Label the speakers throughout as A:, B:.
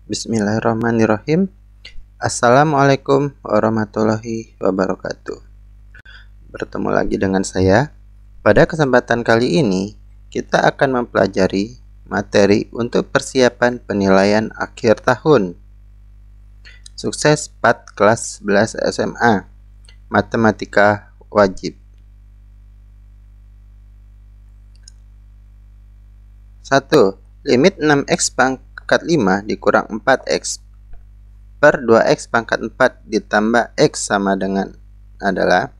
A: Bismillahirrahmanirrahim. Assalamualaikum warahmatullahi wabarakatuh. Bertemu lagi dengan saya. Pada kesempatan kali ini, kita akan mempelajari materi untuk persiapan penilaian akhir tahun. Sukses PAT kelas 11 SMA. Matematika wajib. 1. Limit 6x pangkat 5 dikurang 4x per 2x pangkat 4 ditambah x sama dengan adalah.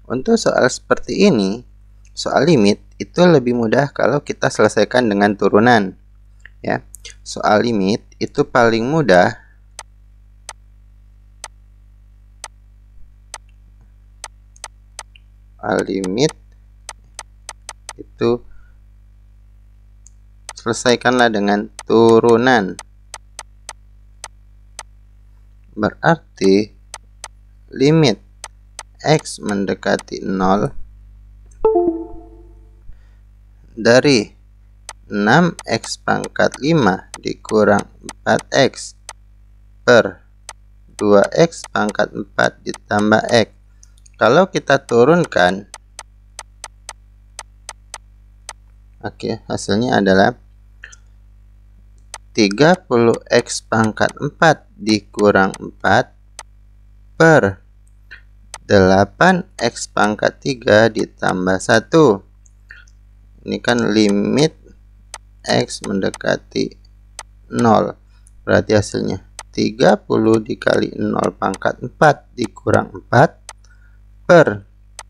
A: Untuk soal seperti ini, soal limit itu lebih mudah kalau kita selesaikan dengan turunan. Ya, soal limit itu paling mudah limit itu selesaikanlah dengan turunan. Berarti limit x mendekati 0 dari 6x pangkat 5 dikurang 4x per 2x pangkat 4 ditambah x. Kalau kita turunkan, hasilnya adalah 30x pangkat 4 dikurang 4 per 8x pangkat 3 ditambah 1. Ini kan limit x mendekati 0. Berarti hasilnya 30 dikali 0 pangkat 4 dikurang 4 per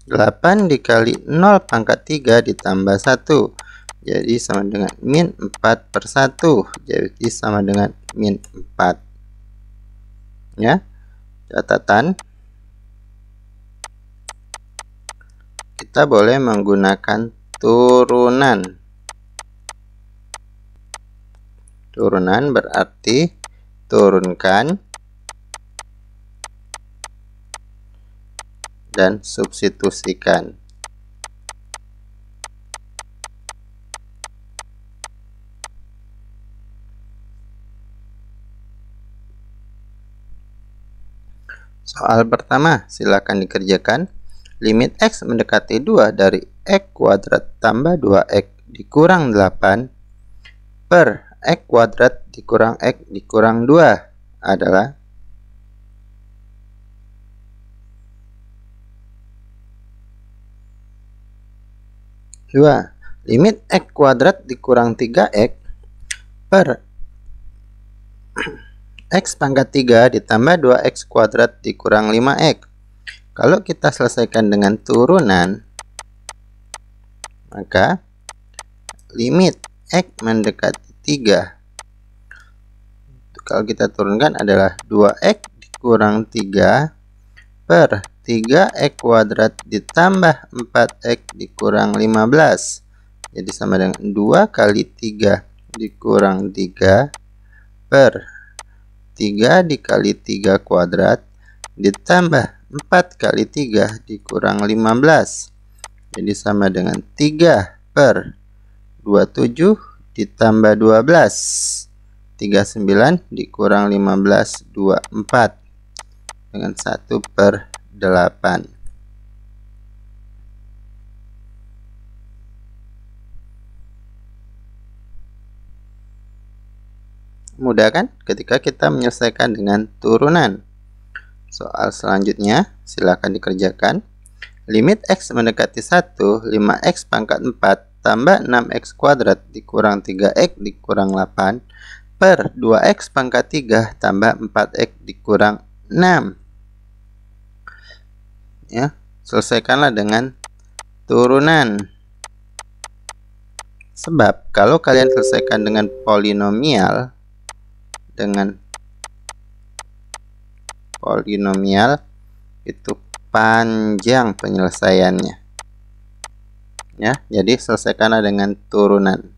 A: 8 dikali 0 pangkat 3 ditambah 1. Jadi sama dengan min 4 per 1. Jadi sama dengan min 4. Ya, catatan. Kita boleh menggunakan turunan. Turunan berarti turunkan dan substitusikan. Soal pertama, silakan dikerjakan. Limit x mendekati 2 dari x kuadrat tambah 2x dikurang 8 per x kuadrat dikurang x dikurang 2 adalah. Limit x kuadrat dikurang 3x per x pangkat 3 ditambah 2x kuadrat dikurang 5x. Kalau kita selesaikan dengan turunan, maka limit x mendekati 3, kalau kita turunkan adalah 2x dikurang 3 per 3x kuadrat ditambah 4x dikurang 15. Jadi sama dengan 2 kali 3 dikurang 3 per 3 dikali 3 kuadrat ditambah 4 kali 3 dikurang 15. Jadi sama dengan 3 per 27 ditambah 12. 39 dikurang 15, 24. Dengan 1 per 8. Mudah kan ketika kita menyelesaikan dengan turunan. Soal selanjutnya silakan dikerjakan. Limit x mendekati 1, 5x pangkat 4 tambah 6x kuadrat dikurang 3x dikurang 8 per 2x pangkat 3 tambah 4x dikurang 6. Ya, selesaikanlah dengan turunan. Sebab kalau kalian selesaikan dengan polinomial, itu panjang penyelesaiannya. Ya, jadi selesaikanlah dengan turunan.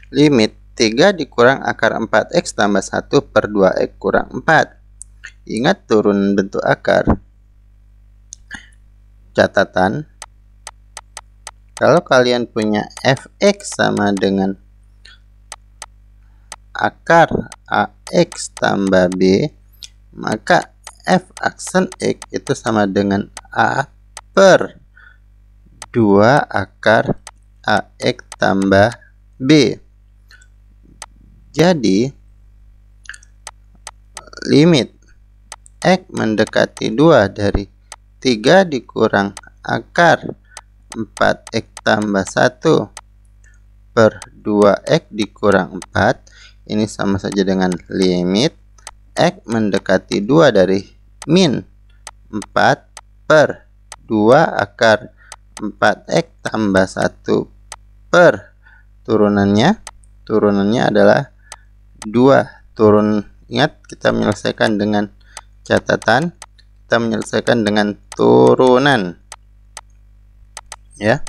A: Limit 3 dikurang akar 4x tambah 1 per 2x kurang 4. Ingat turunan bentuk akar. catatan, kalau kalian punya fx sama dengan akar ax tambah b, maka f aksen x itu sama dengan a per 2 akar ax tambah b. Jadi limit x mendekati 2 dari 3 dikurang akar 4x tambah 1 per 2x dikurang 4, ini sama saja dengan limit x mendekati 2 dari min 4 per 2 akar 4x tambah 1 per turunannya adalah 2. Ingat, kita menyelesaikan dengan catatan, kita menyelesaikan dengan turunan, ya.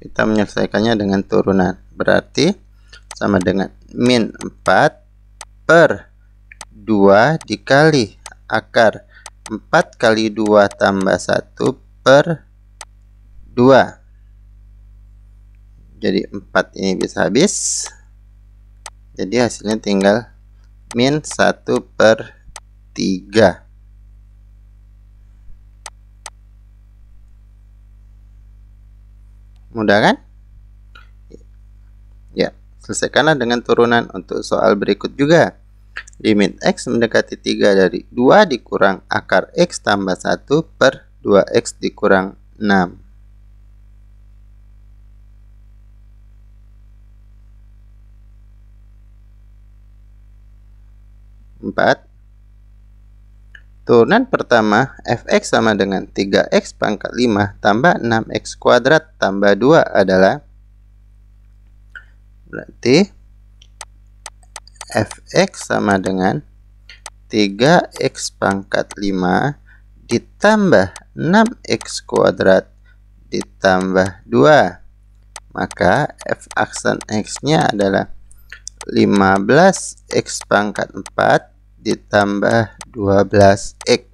A: Kita menyelesaikannya dengan turunan, berarti sama dengan min 4 per 2 dikali akar 4 kali 2 tambah 1 per 2. Jadi 4 ini bisa habis, jadi hasilnya tinggal min 1 per 3. Mudah kan? Ya, selesaikanlah dengan turunan. Untuk soal berikut juga, limit x mendekati 3 dari 2 dikurang akar x tambah 1 per 2x dikurang 6. 4. Turunan pertama fx sama dengan 3x pangkat 5 tambah 6x kuadrat tambah 2 adalah, berarti fx sama dengan 3x pangkat 5 ditambah 6x kuadrat ditambah 2. Maka f aksen x-nya adalah 15x pangkat 4 ditambah 12x.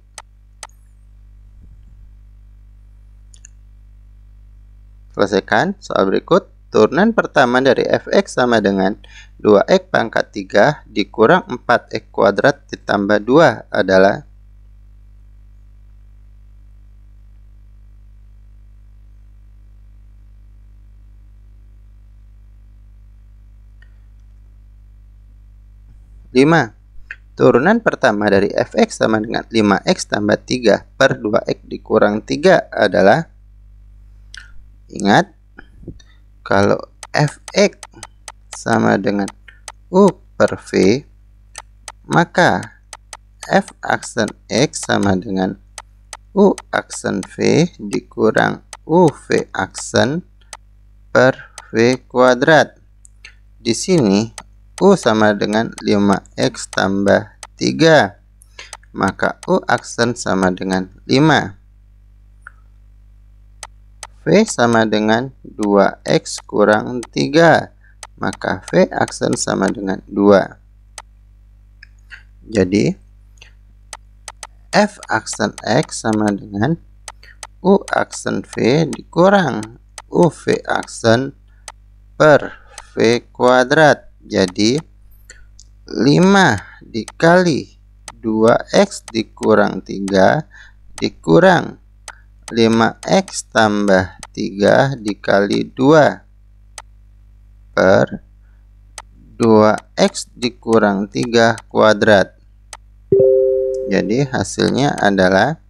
A: Selesaikan soal berikut. Turunan pertama dari fx sama dengan 2x pangkat 3 dikurang 4x kuadrat ditambah 2 adalah, turunan pertama dari fx sama dengan 5x tambah 3 per 2x dikurang 3 adalah, ingat, kalau fx sama dengan u per v, maka f aksen x sama dengan u aksen v dikurang uv aksen per v kuadrat. Di sini u sama dengan 5x tambah 3, maka u aksen sama dengan 5. V sama dengan 2x kurang 3, maka v aksen sama dengan 2. Jadi f aksen x sama dengan u aksen v dikurang uv aksen per v kuadrat. Jadi 5 dikali 2x dikurang 3 dikurang 5x tambah 3 dikali 2 per 2x dikurang 3 kuadrat. Jadi hasilnya adalah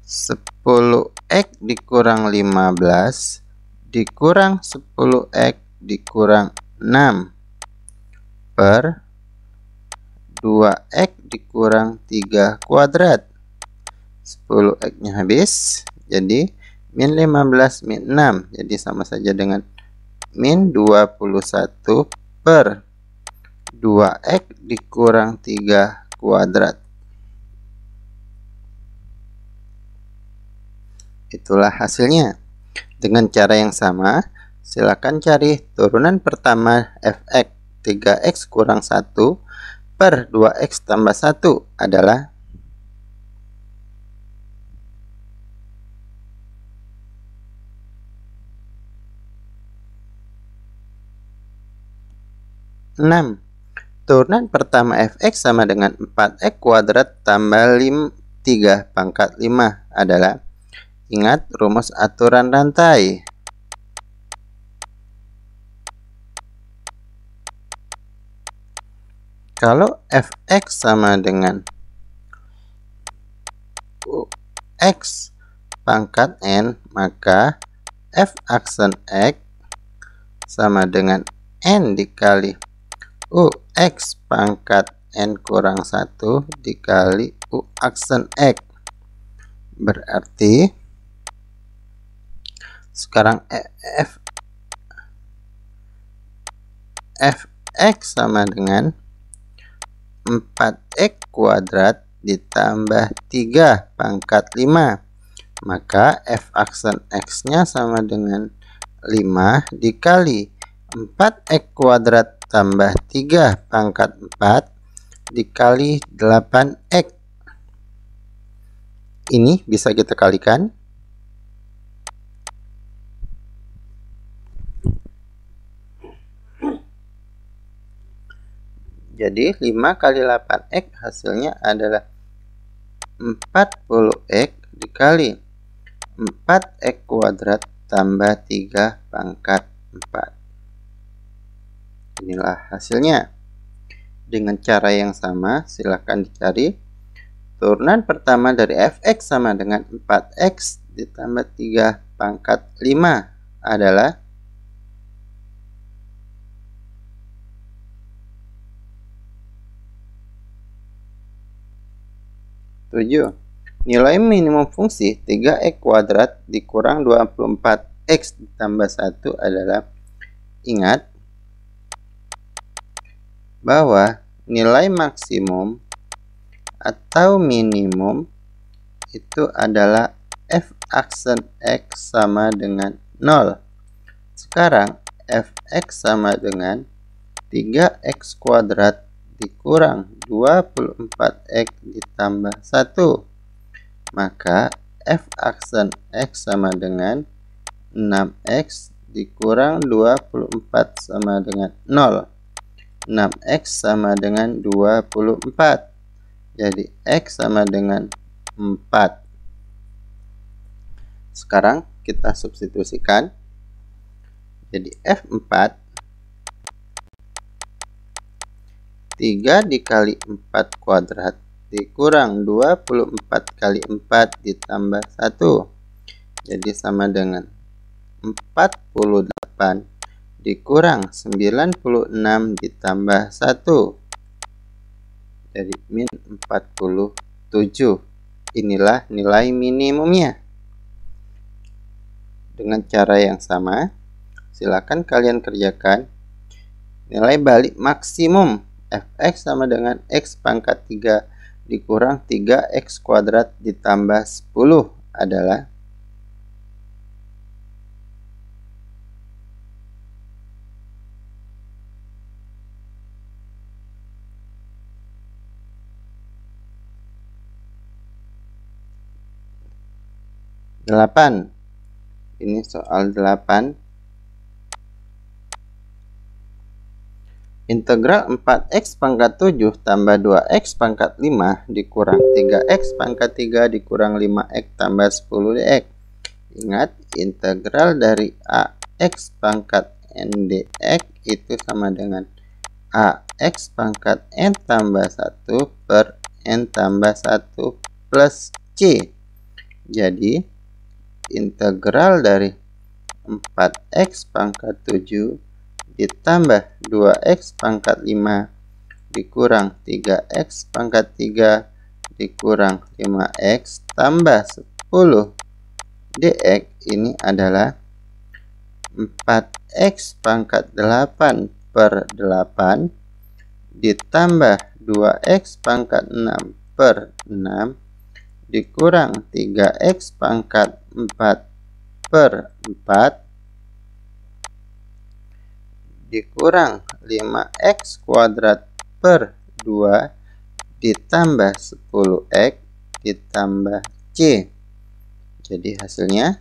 A: 10x dikurang 15 dikurang 10x dikurang 6 per 2x dikurang 3 kuadrat. 10x nya habis, jadi min 15 min 6, jadi sama saja dengan min 21 per 2x dikurang 3 kuadrat. Itulah hasilnya. Dengan cara yang sama, silakan cari turunan pertama fx 3x kurang 1 per 2x tambah 1 adalah, 6. Turunan pertama fx sama dengan 4x kuadrat tambah 3 pangkat 5 adalah, ingat rumus aturan rantai. Kalau fx sama dengan x pangkat n, maka f aksen x sama dengan n dikali ux pangkat n kurang 1 dikali u aksen x. Berarti sekarang fx sama dengan 4x kuadrat ditambah 3 pangkat 5. Maka f aksen x-nya sama dengan 5 dikali 4x kuadrat tambah 3 pangkat 4 dikali 8x. Ini bisa kita kalikan. Jadi 5 kali 8x hasilnya adalah 40x dikali 4x kuadrat tambah 3 pangkat 4. Inilah hasilnya. Dengan cara yang sama, silahkan dicari. Turunan pertama dari fx sama dengan 4x ditambah 3 pangkat 5 adalah 7. Nilai minimum fungsi 3x kuadrat dikurang 24x ditambah 1 adalah, ingat bahwa nilai maksimum atau minimum itu adalah f aksen x sama dengan 0. Sekarang fx sama dengan 3x kuadrat dikurang 24x ditambah 1. Maka f aksen x sama dengan 6x dikurang 24 sama dengan 0. 6x sama dengan 24. Jadi x sama dengan 4. Sekarang kita substitusikan. Jadi f4 3 dikali 4 kuadrat dikurang 24 kali 4 ditambah 1. Jadi sama dengan 48 dikurang 96 ditambah 1. Jadi min 47. Inilah nilai minimumnya. Dengan cara yang sama, silakan kalian kerjakan. Nilai balik maksimum fx sama dengan x pangkat 3 dikurang 3x kuadrat ditambah 10 adalah 8. Ini soal 8. Integral 4x pangkat 7 tambah 2x pangkat 5 dikurang 3x pangkat 3 dikurang 5x tambah 10 dx. Ingat, integral dari ax pangkat n dx itu sama dengan ax pangkat n tambah 1 per n tambah 1 plus c. Jadi, integral dari 4x pangkat 7 ditambah 2x pangkat 5 dikurang 3x pangkat 3 dikurang 5x tambah 10 dx ini adalah 4x pangkat 8 per 8 ditambah 2x pangkat 6 per 6 dikurang 3x pangkat 4 per 4 dikurang 5x kuadrat per 2 ditambah 10x ditambah c. Jadi hasilnya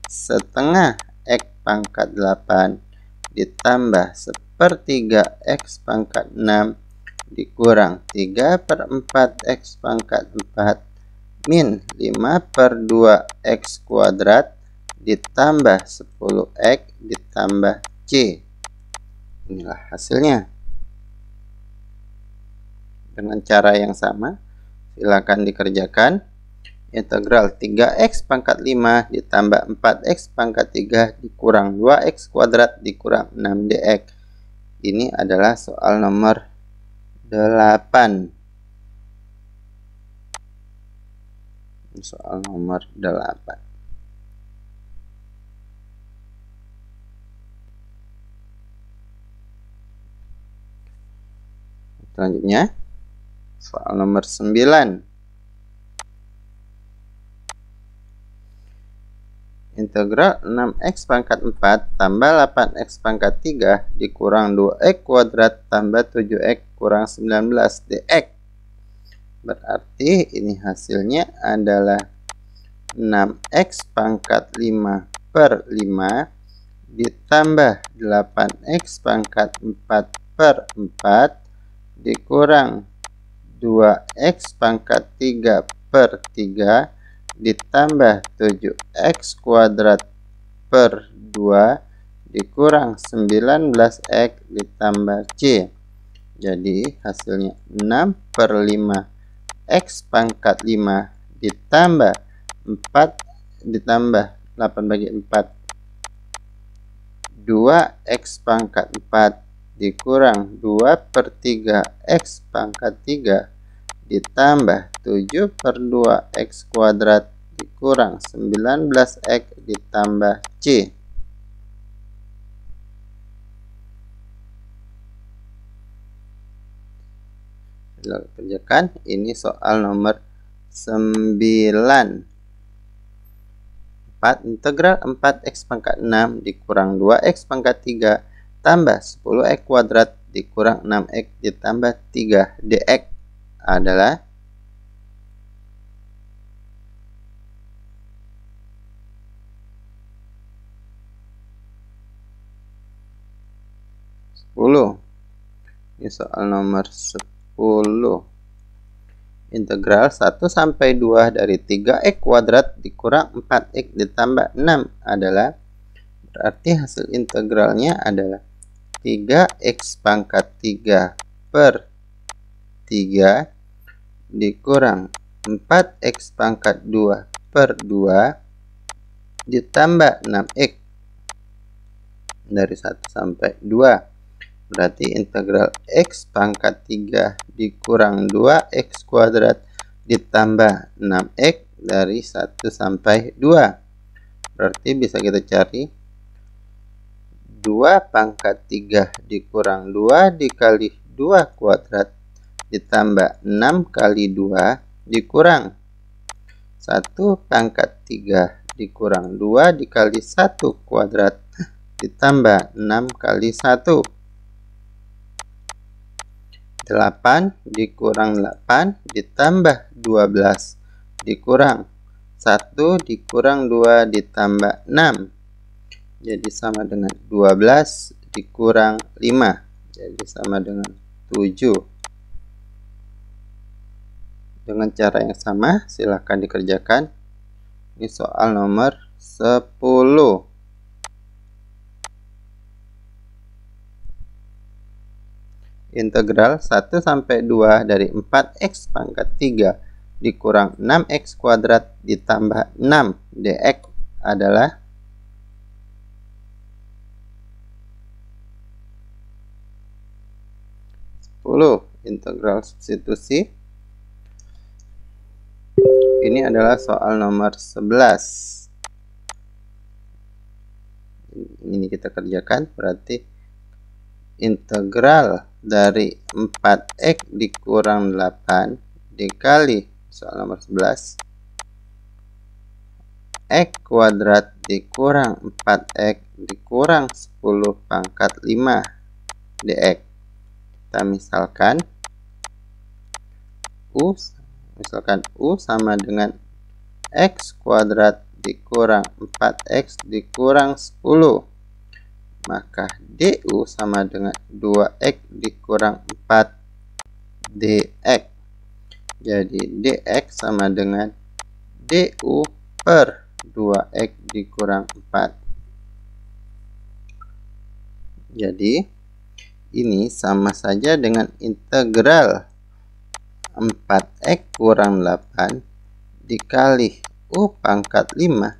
A: setengah x pangkat 8 ditambah per 3x pangkat 6 dikurang 3 per 4x pangkat 4 min 5 per 2x kuadrat ditambah 10x ditambah C. Inilah hasilnya. Dengan cara yang sama, silakan dikerjakan. Integral 3x pangkat 5 ditambah 4x pangkat 3 dikurang 2x kuadrat dikurang 6 dx. Ini adalah soal nomor 8. Soal nomor 8. Selanjutnya, soal nomor 9. Integral 6x pangkat 4 tambah 8x pangkat 3 dikurang 2x kuadrat tambah 7x kurang 19 dx. Berarti ini hasilnya adalah 6x pangkat 5 per 5 ditambah 8x pangkat 4 per 4 dikurang 2x pangkat 3 per 3 ditambah 7x kuadrat per 2 dikurang 19x ditambah C. Jadi hasilnya 6 per 5x pangkat 5 ditambah 4 ditambah 8 bagi 4 2x pangkat 4 dikurang 2 per 3x pangkat 3 ditambah 7 per 2x kuadrat dikurang 19x ditambah C. Kita kerjakan. Ini soal nomor 9. 4 integral 4x pangkat 6 dikurang 2x pangkat 3 tambah 10x kuadrat dikurang 6x ditambah 3 dx adalah ini soal nomor 10. Integral 1 sampai 2 dari 3x kuadrat dikurang 4x ditambah 6 adalah, berarti hasil integralnya adalah 3x pangkat 3 per 3 dikurang 4x pangkat 2 per 2 ditambah 6x dari 1 sampai 2. Berarti integral x pangkat 3 dikurang 2x kuadrat ditambah 6x dari 1 sampai 2. Berarti bisa kita cari 2 pangkat 3 dikurang 2 dikali 2 kuadrat ditambah 6 kali 2 dikurang 1 pangkat 3 dikurang 2 dikali 1 kuadrat ditambah 6 kali 1. 8 dikurang 8 ditambah 12 dikurang 1 dikurang 2 ditambah 6. Jadi sama dengan 12 dikurang 5. Jadi sama dengan 7. Dengan cara yang sama, silahkan dikerjakan. Ini soal nomor 10. Integral 1 sampai 2 dari 4x pangkat 3 dikurang 6x kuadrat ditambah 6 dx adalah integral substitusi. Ini adalah soal nomor 11. Ini kita kerjakan, berarti integral dari 4x dikurang 8 dikali soal nomor 11 x kuadrat dikurang 4x dikurang 10 pangkat 5 dx. Kita misalkan U sama dengan x kuadrat dikurang 4x dikurang 10 maka DU sama dengan 2X dikurang 4 DX. Jadi DX sama dengan DU per 2X dikurang 4. Jadi ini sama saja dengan integral 4X kurang 8 dikali U pangkat 5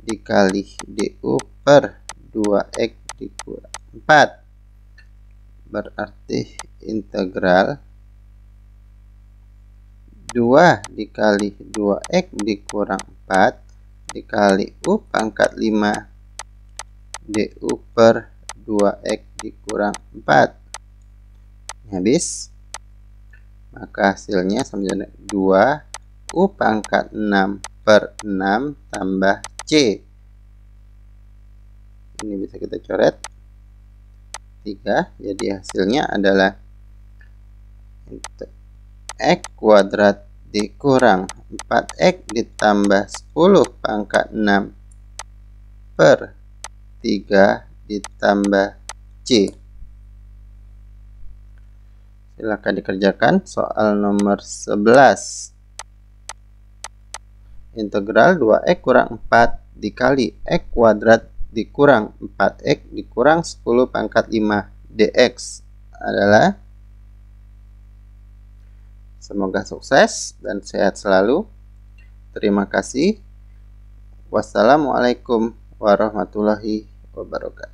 A: dikali DU per 2X dikurang 4. Berarti integral 2 dikali 2X dikurang 4 dikali U pangkat 5 DU per 2X dikurang 4. Habis. Maka hasilnya sama dengan 2 U pangkat 6 per 6 tambah C. Ini bisa kita coret 3. Jadi hasilnya adalah X kuadrat dikurang 4X ditambah 10 pangkat 6 per 3 ditambah C. Silakan dikerjakan soal nomor 11. Integral 2X kurang 4 dikali X kuadrat dikurang 4X dikurang 10 pangkat 5 dx adalah. Semoga sukses dan sehat selalu. Terima kasih. Wassalamualaikum warahmatullahi wabarakatuh.